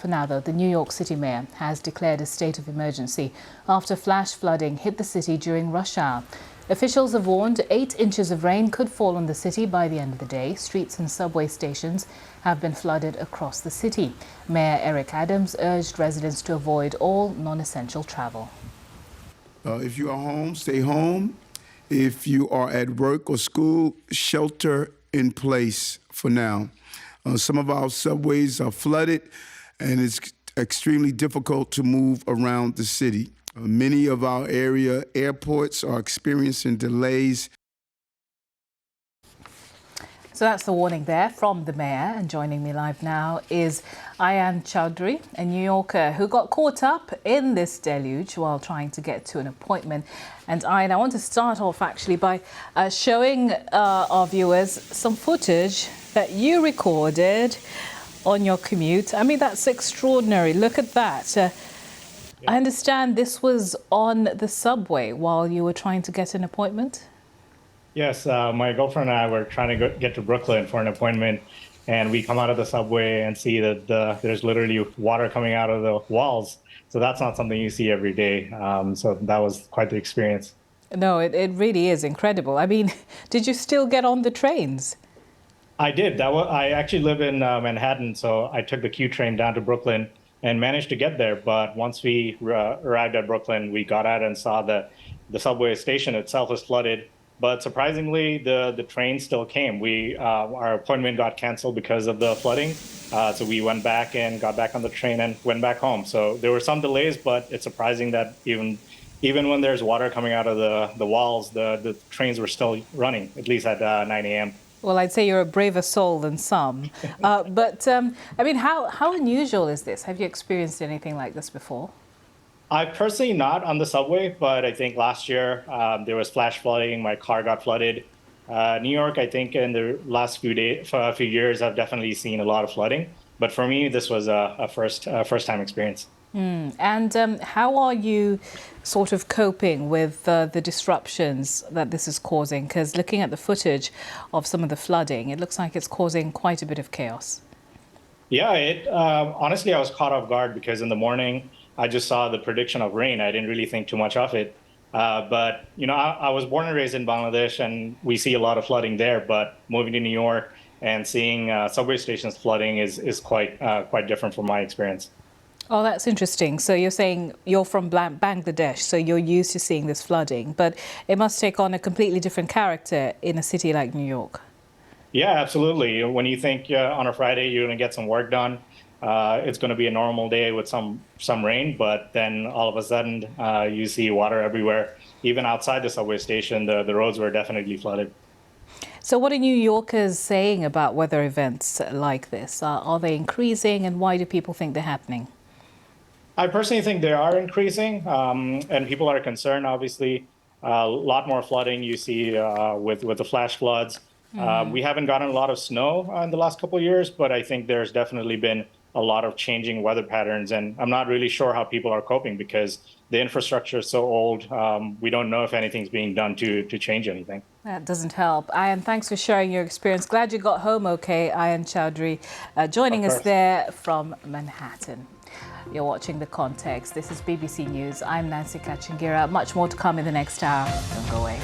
For now, though, the New York City mayor has declared a state of emergency after flash flooding hit the city during rush hour. Officials have warned 8 inches of rain could fall on the city by the end of the day. Streets and subway stations have been flooded across the city. Mayor Eric Adams urged residents to avoid all non-essential travel. If you are home, stay home. If you are at work or school, shelter in place for now. Some of our subways are flooded, and it's extremely difficult to move around the city. Many of our area airports are experiencing delays. So that's the warning there from the mayor. And joining me live now is Ayan Chowdhury, a New Yorker who got caught up in this deluge while trying to get to an appointment. And Ayan, I want to start off actually by showing our viewers some footage that you recorded on your commute. I mean, that's extraordinary. Look at that. I understand this was on the subway while you were trying to get an appointment? Yes, my girlfriend and I were trying to get to Brooklyn for an appointment, and we come out of the subway and see that there's literally water coming out of the walls. So that's not something you see every day. So that was quite the experience. No, it really is incredible. I mean, did you still get on the trains? I did. I actually live in Manhattan, so I took the Q train down to Brooklyn and managed to get there. But once we arrived at Brooklyn, we got out and saw the subway station itself was flooded. But surprisingly, the train still came. Our appointment got canceled because of the flooding. So we went back and got back on the train and went back home. So there were some delays, but it's surprising that even when there's water coming out of the walls, the trains were still running, at least at 9 a.m. Well, I'd say you're a braver soul than some. But I mean, how unusual is this? Have you experienced anything like this before? I personally not on the subway, but I think last year there was flash flooding. My car got flooded. New York, I think in the last few years, I've definitely seen a lot of flooding. But for me, this was a first-time experience. And how are you sort of coping with the disruptions that this is causing? Because looking at the footage of some of the flooding, it looks like it's causing quite a bit of chaos. Yeah, honestly, I was caught off guard because in the morning, I just saw the prediction of rain. I didn't really think too much of it. But, you know, I was born and raised in Bangladesh, and we see a lot of flooding there. But moving to New York and seeing subway stations flooding is quite different from my experience. Oh, that's interesting. So you're saying you're from Bangladesh, so you're used to seeing this flooding. But it must take on a completely different character in a city like New York. Yeah, absolutely. When you think on a Friday you're going to get some work done, it's going to be a normal day with some rain, but then all of a sudden you see water everywhere. Even outside the subway station, the roads were definitely flooded. So what are New Yorkers saying about weather events like this? Are they increasing, and why do people think they're happening? I personally think they are increasing, and people are concerned, obviously. A lot more flooding you see with the flash floods. We haven't gotten a lot of snow in the last couple of years, but I think there's definitely been a lot of changing weather patterns, and I'm not really sure how people are coping because the infrastructure is so old. We don't know if anything's being done to change anything. That doesn't help. Ayan, thanks for sharing your experience. Glad you got home okay. Ayan Chowdhury joining us there from Manhattan. You're watching The Context. This is BBC News. I'm Nancy Kachingira. Much more to come in the next hour. Don't go away.